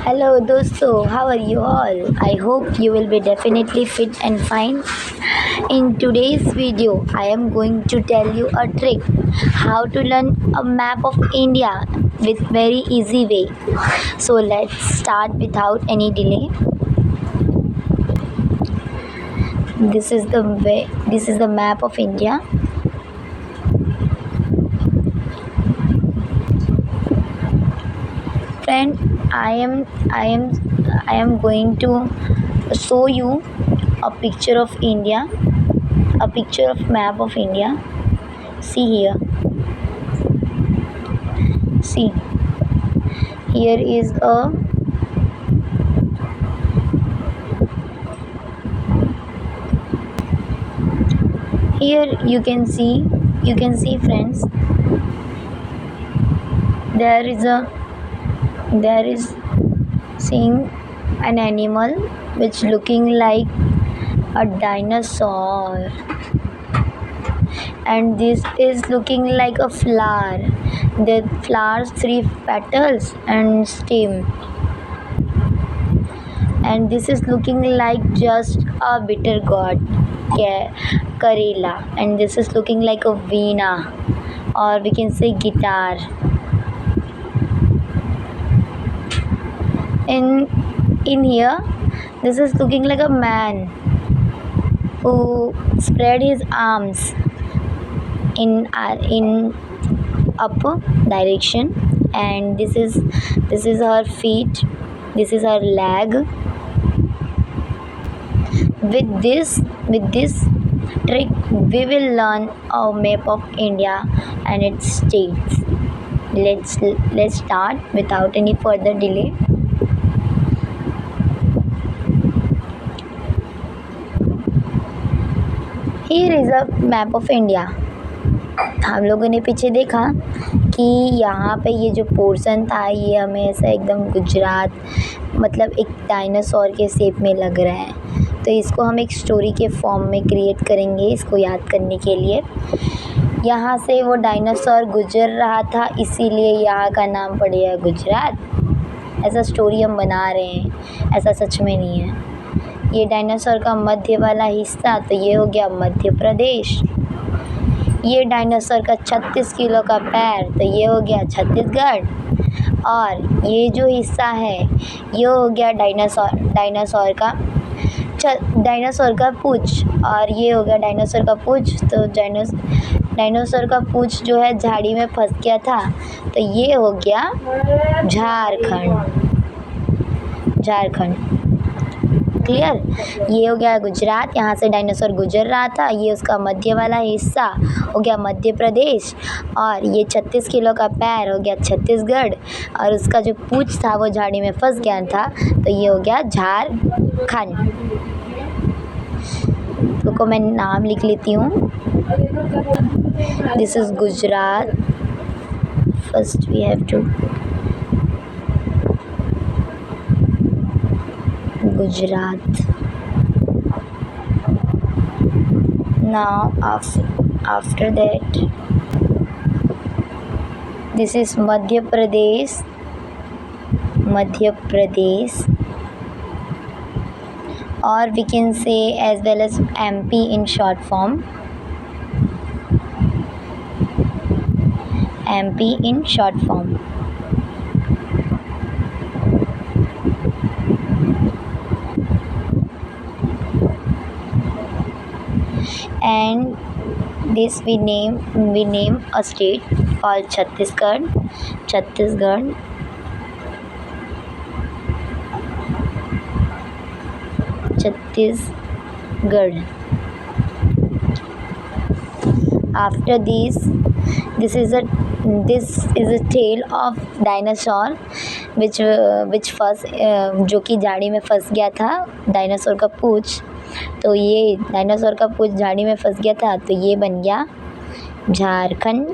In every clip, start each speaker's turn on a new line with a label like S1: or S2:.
S1: Hello dosto, how are you all? I hope you will be definitely fit and fine. In today's video, I am going to tell you a trick how to learn a map of India with very easy way. So let's start without any delay. This is the map of India. Friend, I am going to show you a picture of India, a picture of map of India. See here. See, here is a here you can see friends, there is seeing an animal which looking like a dinosaur, and this is looking like a flower. The flowers three petals and stem, and this is looking like just a bitter gourd, karela, and this is looking like a veena, or we can say guitar. In here, this is looking like a man who spread his arms in up direction, and this is her feet, this is her leg. With this trick we will learn a map of India and its states. Let's start without any further delay. Here is a map of India. हम लोगों ने पीछे देखा कि यहाँ पे ये जो पोर्शन था ये हमें ऐसा एकदम गुजरात, मतलब एक डायनासोर के शेप में लग रहा है। तो इसको हम एक स्टोरी के फॉर्म में क्रिएट करेंगे इसको याद करने के लिए। यहाँ से वो डायनासोर गुजर रहा था, इसीलिए यहाँ का नाम पड़ेगा गुजरात। ऐसा स्टोरी हम बना रहे हैं, ऐसा सच में नहीं है। ये डायनासोर का मध्य वाला हिस्सा, तो ये हो गया मध्य प्रदेश। ये डायनासोर का 36 किलो का पैर, तो ये हो गया छत्तीसगढ़। और ये जो हिस्सा है ये हो गया डायनासोर का पूंछ, और ये हो गया डायनासोर का पूंछ। तो डायनासोर का पूंछ जो है झाड़ी में फंस गया था, तो ये हो गया झारखंड। क्लियर? ये हो गया गुजरात, यहाँ से डायनासोर गुजर रहा था, ये उसका मध्य वाला हिस्सा हो गया मध्य प्रदेश। और ये 36 किलो का पैर हो गया छत्तीसगढ़, और उसका जो पूंछ था वो झाड़ी में फंस गया था, तो ये हो गया झारखंड। तो मैं नाम लिख लेती हूँ। This is Gujarat. First we have to Gujarat. Now after that, this is Madhya Pradesh, or we can say as well as MP in short form. MP in short form. And this we name a state called Chhattisgarh. After this is a tale of dinosaur which first जो कि झाड़ी में फंस गया था, dinosaur का पूंछ। तो ये डायनासोर का पूंछ झाड़ी में फंस गया था, तो ये बन गया झारखंड।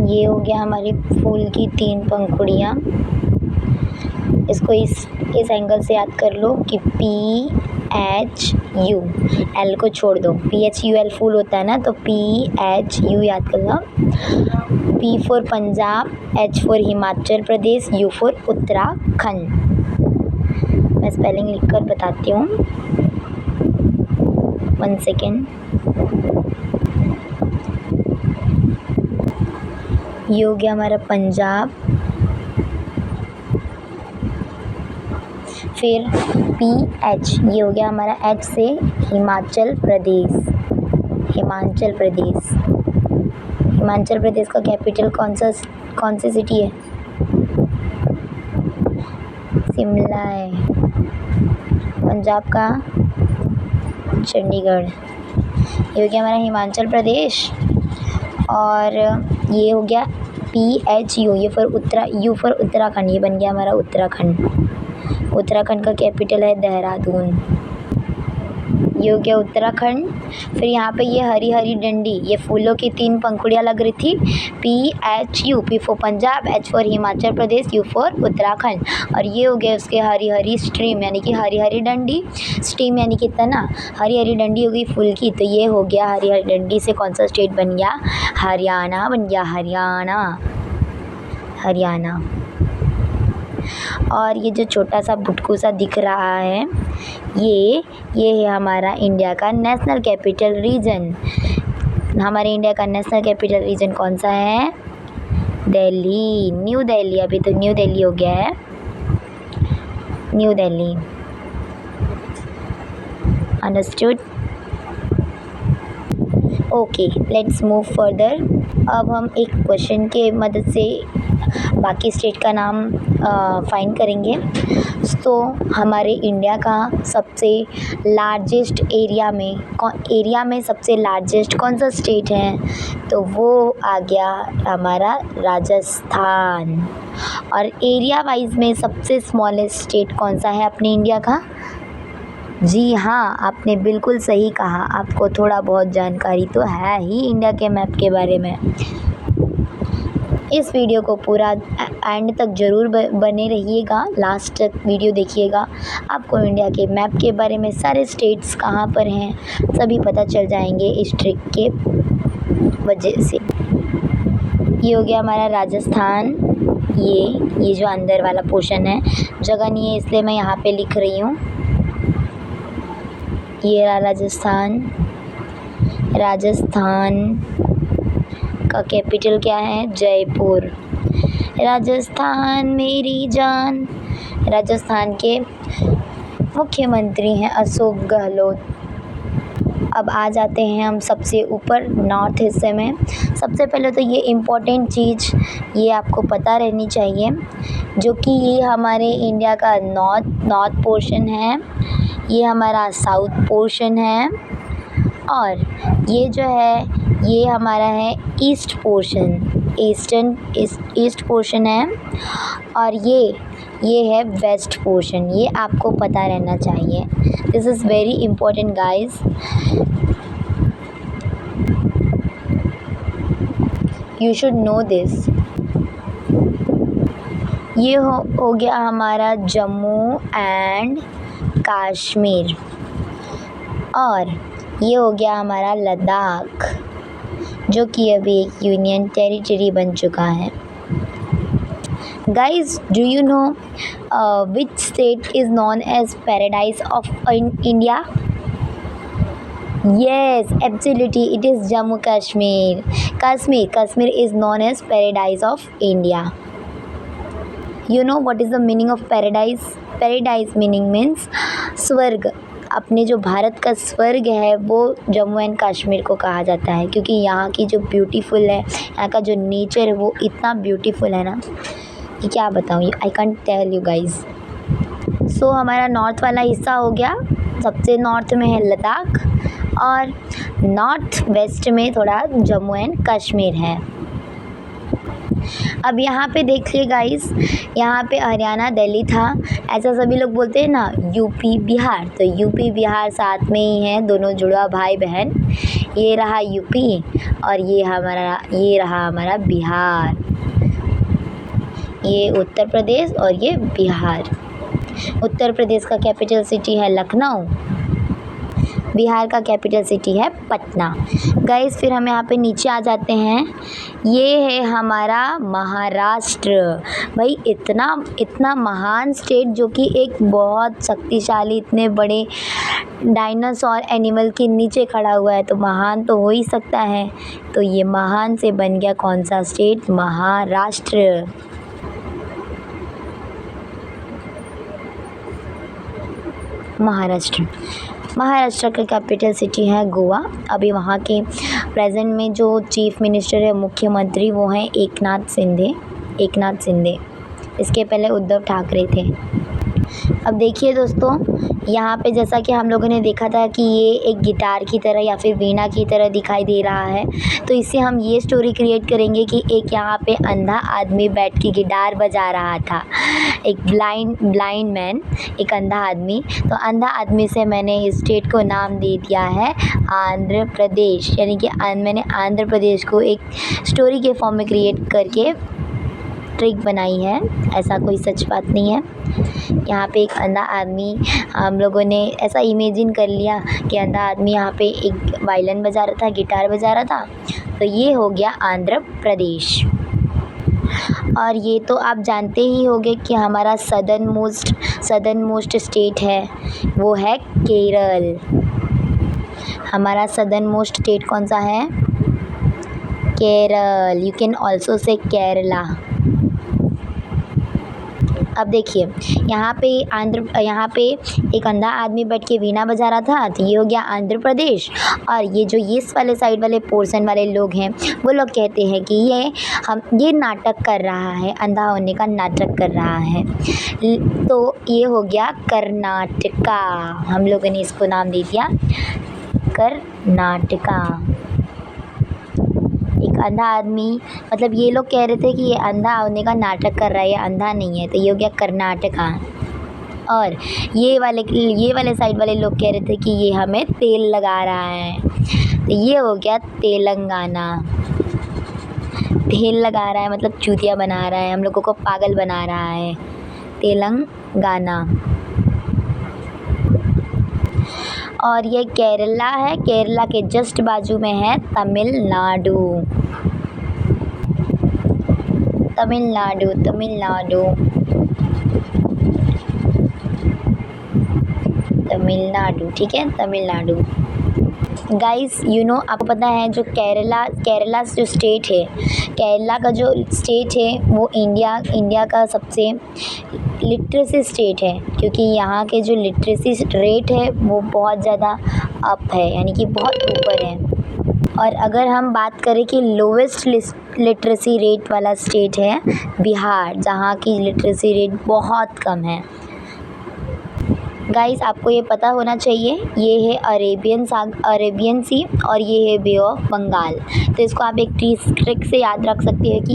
S1: ये हो गया हमारी फूल की 3 पंखुड़ियाँ। इसको इस एंगल से याद कर लो कि PHU, L को छोड़ दो, PHUL फुल होता है ना, तो PHU याद कर लो। P for Punjab, H for Himachal Pradesh, U for Uttarakhand. मैं स्पेलिंग लिख कर बताती हूँ, 1 सेकेंड। ये हो गया हमारा पंजाब, फिर PH, ये हो गया हमारा H से हिमाचल प्रदेश। हिमाचल प्रदेश, हिमाचल प्रदेश का कैपिटल कौन सी सिटी है? शिमला है। पंजाब का चंडीगढ़। ये हो गया हमारा हिमाचल प्रदेश, और ये हो गया PHU, ये फॉर U फॉर उत्तराखंड, ये बन गया हमारा उत्तराखंड। उत्तराखंड का कैपिटल है देहरादून। ये हो गया उत्तराखंड। फिर यहाँ पे ये हरी हरी डंडी, ये फूलों की 3 पंखुड़ियाँ लग रही थी, PHU, P for Punjab, H for Himachal Pradesh, U for Uttarakhand. और ये हो गया उसके हरी हरी स्ट्रीम, यानी कि हरी हरी डंडी, स्ट्रीम यानी कि तना, हरी हरी डंडी हो गई फूल की। तो ये हो गया हरी हरी डंडी से कौन सा स्टेट बन गया? हरियाणा बन गया, हरियाणा, हरियाणा। और ये जो छोटा सा बुटकू सा दिख रहा है, ये है हमारा इंडिया का नेशनल कैपिटल रीजन। हमारे इंडिया का नेशनल कैपिटल रीजन कौन सा है? दिल्ली, न्यू दिल्ली। अभी तो न्यू दिल्ली हो गया है, new Delhi. Understood? Okay, let's move further. अब हम एक क्वेश्चन के मदद से बाकी स्टेट का नाम फाइंड करेंगे। तो हमारे इंडिया का सबसे लार्जेस्ट एरिया में सबसे लार्जेस्ट कौन सा स्टेट है? तो वो आ गया हमारा राजस्थान। और एरिया वाइज में सबसे स्मॉलेस्ट स्टेट कौन सा है अपने इंडिया का? जी हाँ, आपने बिल्कुल सही कहा, आपको थोड़ा बहुत जानकारी तो है ही इंडिया के मैप के बारे में। इस वीडियो को पूरा एंड तक ज़रूर बने रहिएगा, लास्ट तक वीडियो देखिएगा। आपको इंडिया के मैप के बारे में सारे स्टेट्स कहाँ पर हैं सभी पता चल जाएंगे इस ट्रिक के वजह से। ये हो गया हमारा राजस्थान। ये जो अंदर वाला पोर्शन है, जगह नहीं है इसलिए मैं यहाँ पे लिख रही हूँ। ये रहा राजस्थान। राजस्थान का कैपिटल क्या है? जयपुर। राजस्थान मेरी जान। राजस्थान के मुख्यमंत्री हैं अशोक गहलोत। अब आ जाते हैं हम सबसे ऊपर नॉर्थ हिस्से में। सबसे पहले तो ये इम्पोर्टेंट चीज़ ये आपको पता रहनी चाहिए, जो कि ये हमारे इंडिया का नॉर्थ पोर्शन है, ये हमारा साउथ पोर्शन है, और ये जो है ये हमारा है ईस्ट पोर्शन, ईस्ट पोर्शन है, और ये है वेस्ट पोर्शन। ये आपको पता रहना चाहिए। This is very important guys. You should know this. ये हो गया हमारा जम्मू एंड कश्मीर, और ये हो गया हमारा लद्दाख, जो कि अभी एक यूनियन टेरिटरी बन चुका है। Guys, do you know which state is known as paradise of India? Yes, absolutely, it is Jammu Kashmir. Kashmir is known as paradise of India. You know what is the meaning of paradise? Paradise meaning means स्वर्ग। अपने जो भारत का स्वर्ग है वो Jammu and Kashmir को कहा जाता है, क्योंकि यहाँ की जो ब्यूटीफुल है, यहाँ का जो नेचर है वो इतना ब्यूटीफुल है ना कि क्या बताऊँ, I can't tell you guys. So हमारा नॉर्थ वाला हिस्सा हो गया। सबसे नॉर्थ में है लद्दाख, और नॉर्थ वेस्ट में थोड़ा जम्मू एंड कश्मीर है। अब यहाँ पे देखिए गाइस, यहाँ पे हरियाणा दिल्ली था, ऐसा सभी लोग बोलते हैं ना, यूपी बिहार। तो यूपी बिहार साथ में ही हैं, दोनों जुड़वा भाई बहन। ये रहा यूपी और ये रहा हमारा बिहार। ये उत्तर प्रदेश और ये बिहार। उत्तर प्रदेश का कैपिटल सिटी है लखनऊ। बिहार का कैपिटल सिटी है पटना। गाइस फिर हम यहाँ पे नीचे आ जाते हैं। ये है हमारा महाराष्ट्र। भाई इतना महान स्टेट जो कि एक बहुत शक्तिशाली इतने बड़े डायनासोर एनिमल के नीचे खड़ा हुआ है, तो महान तो हो ही सकता है। तो ये महान से बन गया कौन सा स्टेट? महाराष्ट्र। महाराष्ट्र का कैपिटल सिटी है गोवा। अभी वहाँ के प्रेजेंट में जो चीफ मिनिस्टर है, मुख्यमंत्री, वो हैं एकनाथ शिंदे। इसके पहले उद्धव ठाकरे थे। अब देखिए दोस्तों, यहाँ पे जैसा कि हम लोगों ने देखा था कि ये एक गिटार की तरह या फिर वीणा की तरह दिखाई दे रहा है, तो इससे हम ये स्टोरी क्रिएट करेंगे कि एक यहाँ पे अंधा आदमी बैठ के गिटार बजा रहा था। एक ब्लाइंड मैन, एक अंधा आदमी। तो अंधा आदमी से मैंने इस स्टेट को नाम दे दिया है आंध्र प्रदेश। यानी कि मैंने आंध्र प्रदेश को एक स्टोरी के फॉर्म में क्रिएट करके ट्रिक बनाई है। ऐसा कोई सच बात नहीं है। यहाँ पे एक अंधा आदमी, हम लोगों ने ऐसा इमेजिन कर लिया कि अंधा आदमी यहाँ पे एक वायलिन बजा रहा था, गिटार बजा रहा था। तो ये हो गया आंध्र प्रदेश। और ये तो आप जानते ही होंगे कि हमारा सदर्न मोस्ट स्टेट है, वो है केरल। हमारा सदर्न मोस्ट स्टेट कौन सा है? Kerala. You can also say Kerala. अब देखिए, यहाँ पे एक अंधा आदमी बैठ के वीणा बजा रहा था, तो ये हो गया आंध्र प्रदेश। और ये जो इस वाले साइड वाले पोर्शन वाले लोग हैं, वो लोग कहते हैं कि ये नाटक कर रहा है, अंधा होने का नाटक कर रहा है। तो ये हो गया कर्नाटका। हम लोगों ने इसको नाम दे दिया कर्नाटका। एक अंधा आदमी, मतलब ये लोग कह रहे थे कि ये अंधा होने का नाटक कर रहा है, ये अंधा नहीं है, तो ये हो गया कर्नाटका। और ये वाले साइड वाले लोग कह रहे थे कि ये हमें तेल लगा रहा है, तो ये हो गया तेलंगाना। तेल लगा रहा है मतलब चूतिया बना रहा है, हम लोगों को पागल बना रहा है, तेलंगाना। और ये केरला है। केरला के जस्ट बाजू में है तमिलनाडु। ठीक है, तमिलनाडु। गाइस आपको पता है जो केरला जो स्टेट है, केरला का जो स्टेट है वो इंडिया का सबसे लिटरेसी स्टेट है, क्योंकि यहाँ के जो लिटरेसी रेट है वो बहुत ज़्यादा अप है, यानी कि बहुत ऊपर है। और अगर हम बात करें कि लोवेस्ट लिटरेसी रेट वाला स्टेट है बिहार, जहाँ की लिटरेसी रेट बहुत कम है। गाइस आपको ये पता होना चाहिए, ये है अरेबियन सी और ये है बे ऑफ बंगाल। तो इसको आप एक ट्रिक से याद रख सकते हैं कि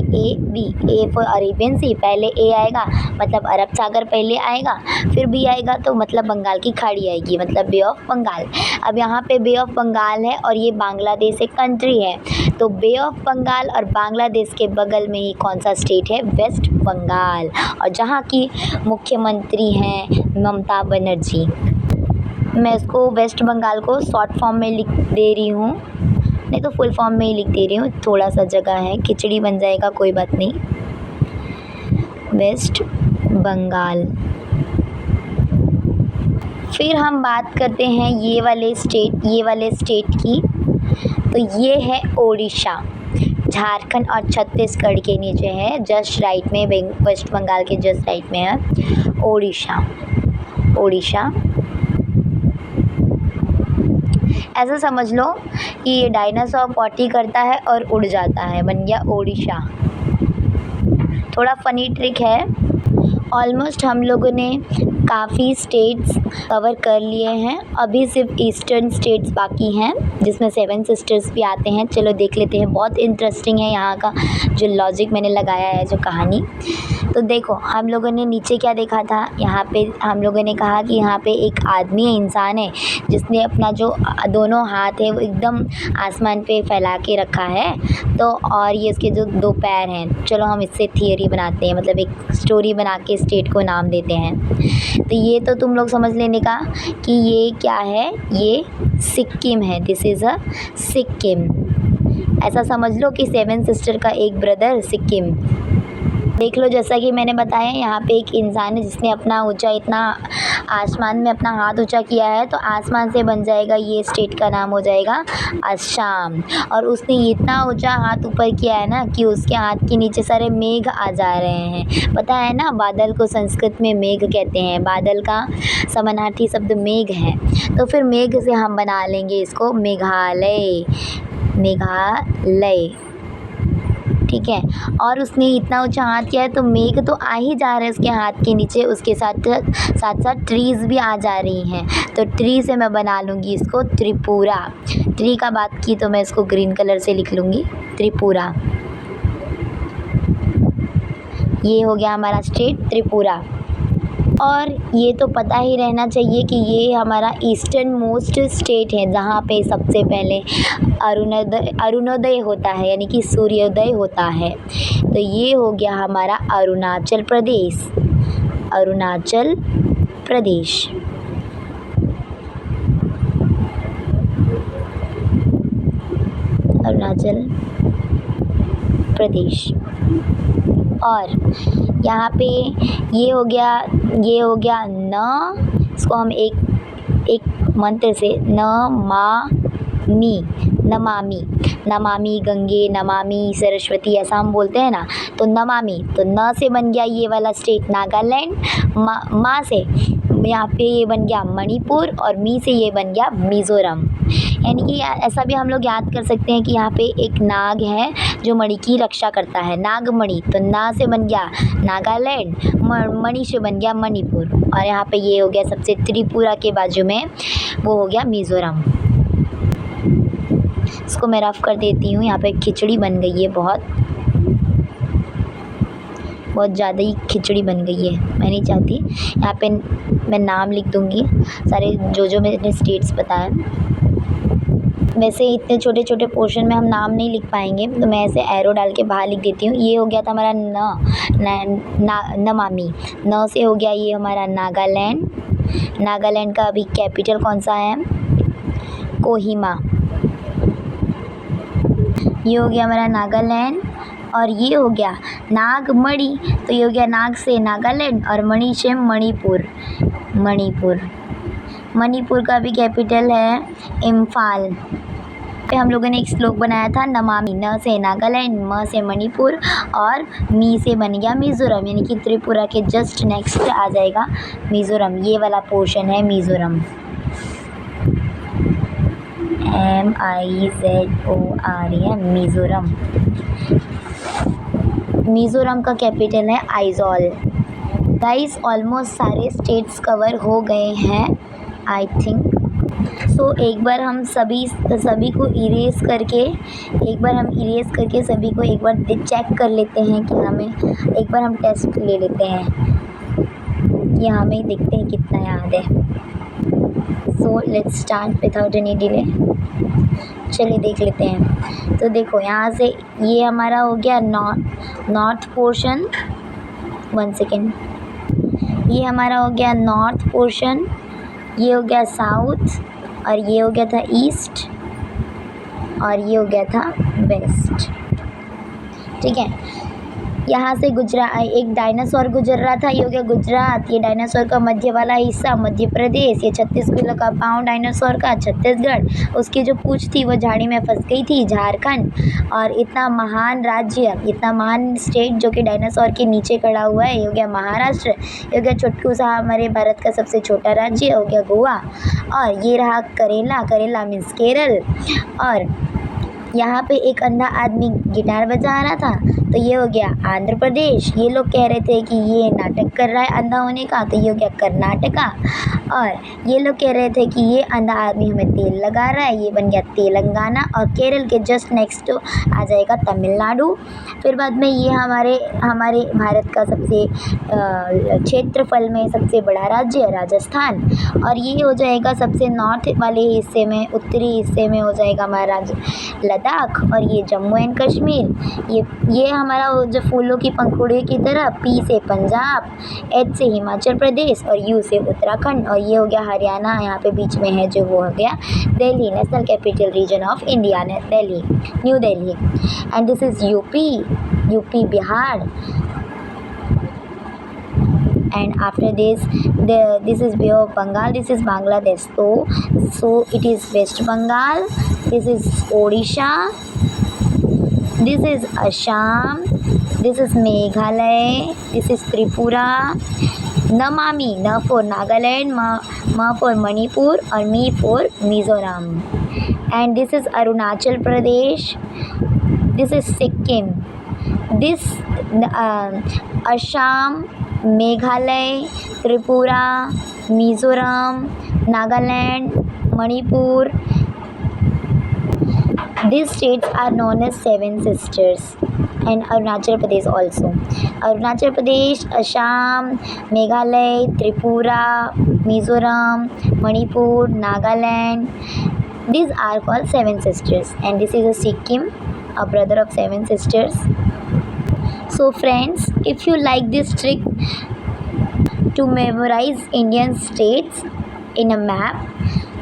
S1: ए फॉर अरेबियन सी, पहले ए आएगा मतलब अरब सागर पहले आएगा, फिर बी आएगा तो मतलब बंगाल की खाड़ी आएगी, मतलब बे ऑफ बंगाल। अब यहाँ पे बे ऑफ बंगाल है और ये बांग्लादेश एक कंट्री है, तो बे ऑफ बंगाल और बांग्लादेश के बगल में ही कौन सा स्टेट है? वेस्ट बंगाल। और जहाँ की मुख्यमंत्री हैं ममता बनर्जी। मैं इसको वेस्ट बंगाल को शॉर्ट फॉर्म में लिख दे रही हूँ, नहीं तो फुल फॉर्म में ही लिख दे रही हूँ, थोड़ा सा जगह है, खिचड़ी बन जाएगा, कोई बात नहीं। वेस्ट बंगाल। फिर हम बात करते हैं ये वाले स्टेट की, तो ये है ओडिशा। झारखंड और छत्तीसगढ़ के नीचे है, जस्ट राइट में, वेस्ट बंगाल के जस्ट राइट में है ओडिशा। ऐसा समझ लो कि ये डायनासोर पॉटी करता है और उड़ जाता है, बन गया ओडिशा। थोड़ा फनी ट्रिक है। ऑलमोस्ट हम लोगों ने काफ़ी स्टेट्स कवर कर लिए हैं, अभी सिर्फ ईस्टर्न स्टेट्स बाकी हैं जिसमें 7 सिस्टर्स भी आते हैं। चलो देख लेते हैं, बहुत इंटरेस्टिंग है यहाँ का जो लॉजिक मैंने लगाया है, जो कहानी। तो देखो, हम लोगों ने नीचे क्या देखा था, यहाँ पे हम लोगों ने कहा कि यहाँ पे एक आदमी है, इंसान है, जिसने अपना जो दोनों हाथ है वो एकदम आसमान पे फैला के रखा है, तो और ये इसके जो 2 पैर हैं। चलो हम इससे थियरी बनाते हैं, मतलब एक स्टोरी बना के स्टेट को नाम देते हैं। तो ये तो तुम लोग समझ लेने का कि ये क्या है, ये सिक्किम है। This is a Sikkim. ऐसा समझ लो कि 7 सिस्टर का एक ब्रदर सिक्किम। देख लो, जैसा कि मैंने बताया, यहाँ पे एक इंसान है जिसने अपना ऊंचा इतना आसमान में अपना हाथ ऊंचा किया है, तो आसमान से बन जाएगा, ये स्टेट का नाम हो जाएगा असम। और उसने इतना ऊंचा हाथ ऊपर किया है ना कि उसके हाथ के नीचे सारे मेघ आ जा रहे हैं। पता है ना, बादल को संस्कृत में मेघ कहते हैं। बादल का समानार्थी शब्द मेघ है। तो फिर मेघ से हम बना लेंगे इसको मेघालय। मेघालय, ठीक है। और उसने इतना ऊंचा हाथ किया है तो मेघ तो आ ही जा रहे हैं उसके हाथ के नीचे, उसके साथ साथ ट्रीज़ भी आ जा रही हैं। तो ट्री से मैं बना लूँगी इसको त्रिपुरा। ट्री का बात की तो मैं इसको ग्रीन कलर से लिख लूँगी त्रिपुरा। ये हो गया हमारा स्टेट त्रिपुरा। और ये तो पता ही रहना चाहिए कि ये हमारा ईस्टर्न मोस्ट स्टेट है, जहाँ पे सबसे पहले अरुणोदय होता है, यानी कि सूर्योदय होता है। तो ये हो गया हमारा अरुणाचल प्रदेश। अरुणाचल प्रदेश। अरुणाचल प्रदेश। और यहाँ पे ये हो गया न, इसको हम एक मंत्र से नमामि, नमामि गंगे, नमामि सरस्वती, ऐसा हम बोलते हैं ना। तो नमामि, तो न से बन गया ये वाला स्टेट नागालैंड। मा से यहाँ पे ये बन गया मणिपुर, और मी से ये बन गया मिज़ोरम। यानी कि ऐसा भी हम लोग याद कर सकते हैं कि यहाँ पे एक नाग है जो मणि की रक्षा करता है, नागमणि। तो ना से बन गया नागालैंड, मणि से बन गया मणिपुर, और यहाँ पे ये हो गया सबसे त्रिपुरा के बाजू में वो हो गया मिज़ोरम। इसको मैं रफ कर देती हूँ। यहाँ पे खिचड़ी बन गई है, बहुत ज़्यादा ही खिचड़ी बन गई है, मैं नहीं चाहती। यहाँ पे मैं नाम लिख दूँगी सारे जो मैंने स्टेट्स बताए। वैसे इतने छोटे छोटे पोर्शन में हम नाम नहीं लिख पाएंगे, तो मैं ऐसे एरो डाल के बाहर लिख देती हूँ। ये हो गया था हमारा नमामि। न से हो गया ये हमारा नागालैंड। नागालैंड का अभी कैपिटल कौन सा है? कोहिमा। ये हो गया हमारा नागालैंड। और ये हो गया नागमणि, तो ये हो गया नाग से नागालैंड और मणि से मणिपुर। मणिपुर का भी कैपिटल है इम्फाल। पे हम लोगों ने एक श्लोक बनाया था नमामि। न से नागालैंड, म से मणिपुर और मी से बन गया मिज़ोरम, यानी कि त्रिपुरा के जस्ट नेक्स्ट आ जाएगा मिज़ोरम। ये वाला पोर्शन है मिज़ोरम, MIZORM, मिज़ोरम। मिज़ोरम का कैपिटल है आइजॉल। गाइस, ऑलमोस्ट सारे स्टेट्स कवर हो गए हैं आई थिंक। सो एक बार हम सभी को इरेज करके सभी को एक बार चेक कर लेते हैं कि हमें, एक बार हम टेस्ट ले लेते हैं कि हमें देखते हैं कितना याद है। So let's start without any delay. चलिए देख लेते हैं। तो देखो, यहाँ से ये हमारा हो गया नॉर्थ पोर्शन। 1 सेकेंड। ये हमारा हो गया नॉर्थ पोर्शन, ये हो गया साउथ, और ये हो गया था ईस्ट, और ये हो गया था वेस्ट। ठीक है। यहाँ से एक डायनासोर गुजर रहा था, ये हो गया गुजरात। ये डायनासोर का मध्य वाला हिस्सा मध्य प्रदेश। ये 36 किलो का पाँव डायनासोर का छत्तीसगढ़। उसकी जो पूँछ थी वो झाड़ी में फंस गई थी, झारखंड। और इतना महान राज्य, इतना महान स्टेट जो कि डायनासोर के नीचे खड़ा हुआ है, ये हो गया महाराष्ट्र। ये हो गया छोटकू सा हमारे भारत का सबसे छोटा राज्य, हो गया गोवा। और ये रहा करेला मीन्स केरल। और यहाँ पे एक अंधा आदमी गिटार बजा रहा था, तो ये हो गया आंध्र प्रदेश। ये लोग कह रहे थे कि ये नाटक कर रहा है अंधा होने का, तो ये हो गया कर्नाटका। और ये लोग कह रहे थे कि ये अंधा आदमी हमें तेल लगा रहा है, ये बन गया तेलंगाना। और केरल के जस्ट नेक्स्ट आ जाएगा तमिलनाडु। फिर बाद में ये हमारे भारत का सबसे क्षेत्रफल में सबसे बड़ा राज्य है राजस्थान। और ये हो जाएगा सबसे नॉर्थ वाले हिस्से में, उत्तरी हिस्से में हो जाएगा हमारा लद्दाख। और ये जम्मू एंड कश्मीर। ये हमारा वो जो फूलों की पंखुड़ियों की तरह, पी से पंजाब, एच से हिमाचल प्रदेश और यू से उत्तराखंड, और ये हो गया हरियाणा, यहाँ पे बीच में है जो वो हो गया Delhi, national capital region of India, Delhi, new Delhi. And this is UP, UP Bihar. And after this, this is Bay of Bengal, this is Bangladesh. So it is West Bengal, this is Odisha, this is Assam, this is Meghalaya, this is Tripura, Namami, Na for Nagaland, Ma for Manipur, or Mi for Mizoram. And this is Arunachal Pradesh, this is Sikkim, this Assam, Meghalaya, Tripura, Mizoram, Nagaland, Manipur. These states are known as Seven Sisters, and Arunachal Pradesh also. Arunachal Pradesh, Assam, Meghalaya, Tripura, Mizoram, Manipur, Nagaland. These are called Seven Sisters, and this is a Sikkim, a brother of Seven Sisters. So friends, if you like this trick to memorize Indian states in a map,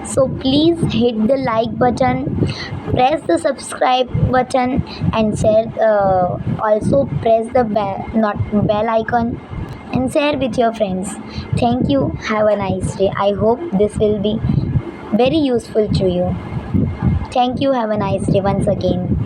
S1: so please hit the like button, press the subscribe button, and share. Also press the bell icon and share with your friends. Thank you. Have a nice day. I hope this will be very useful to you. Thank you. Have a nice day once again.